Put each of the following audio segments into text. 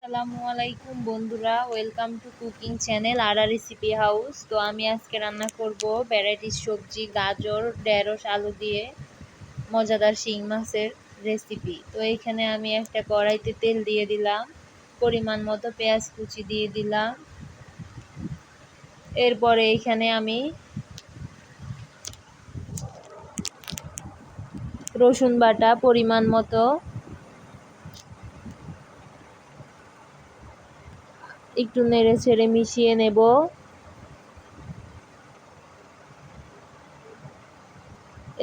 আসসালামু আলাইকুম বন্ধুরা, ওয়েলকাম টু কুকিং চ্যানেল আর রেসিপি হাউস। তো আমি আজকে রান্না করব ভ্যারাইটিস সবজি, গাজর, ঢেঁড়স, আলু দিয়ে মজাদার শিং মাছের রেসিপি। তো এখানে আমি একটা কড়াইতে তেল দিয়ে দিলাম, পরিমাণ মতো পেঁয়াজ কুচি দিয়ে দিলাম। এরপরে এখানে আমি রসুন বাটা পরিমাণ মতো, একটু নেড়ে ছেড়ে মিশিয়ে নেব।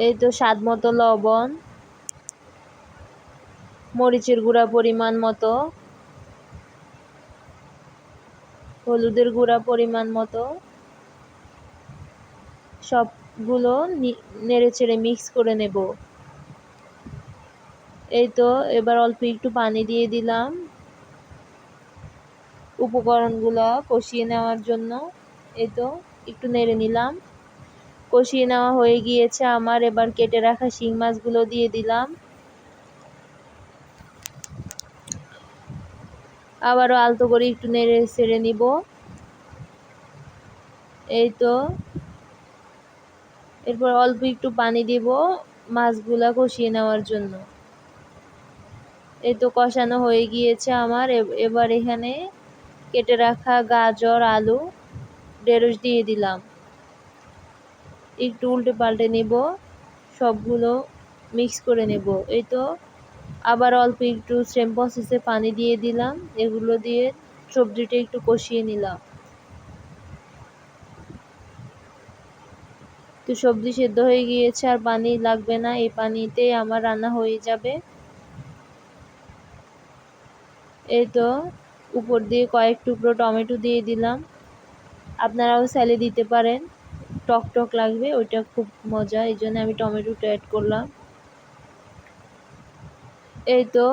এই তো স্বাদ মতো লবণ, মরিচের গুঁড়া পরিমাণ মতো, হলুদের গুঁড়া পরিমাণ মতো, সবগুলো নেড়ে চেড়ে মিক্স করে নেব। এই তো এবার অল্প একটু পানি দিয়ে দিলাম উপকরণগুলো কষিয়ে নেওয়ার জন্য। এই তো একটু নেড়ে নিলাম, কষিয়ে নেওয়া হয়ে গিয়েছে আমার। এবার কেটে রাখা শিং মাছগুলো দিয়ে দিলাম, আবারও আলতো করে একটু নেড়ে ছেড়ে নিব। এই তো এরপর অল্প একটু পানি দিব মাছগুলা কষিয়ে নেওয়ার জন্য। এই তো কষানো হয়ে গিয়েছে আমার। এবার এখানে কেটে রাখা গাজর, আলু, ঢেঁড়স দিয়ে দিলাম, একটু উল্টে পাল্টে নেব, সবগুলো মিক্স করে নেব। এই তো আবার অল্প একটু সেম প্রসেসে পানি দিয়ে দিলাম, এগুলো দিয়ে সবজিটা একটু কষিয়ে নিলাম। তো সবজি সেদ্ধ হয়ে গিয়েছে, আর পানি লাগবে না, এই পানিতেই আমার রান্না হয়ে যাবে। এই তো উপর দিয়ে কয়েক টুকরো টমেটো দিয়ে দিলাম, আপনারাও চাইলে দিতে পারেন, টক টক লাগবে, ওইটা খুব মজা, এই জন্য আমি টমেটোটা অ্যাড করলাম। এই তো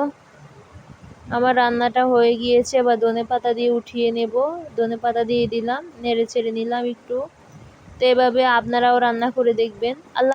আমার রান্নাটা হয়ে গিয়েছে, এবার ধনেপাতা দিয়ে উঠিয়ে নেব। ধনেপাতা দিয়ে দিলাম, নেড়ে চেড়ে নিলাম একটু। তো এভাবে আপনারাও রান্না করে দেখবেন। আল্লাহ।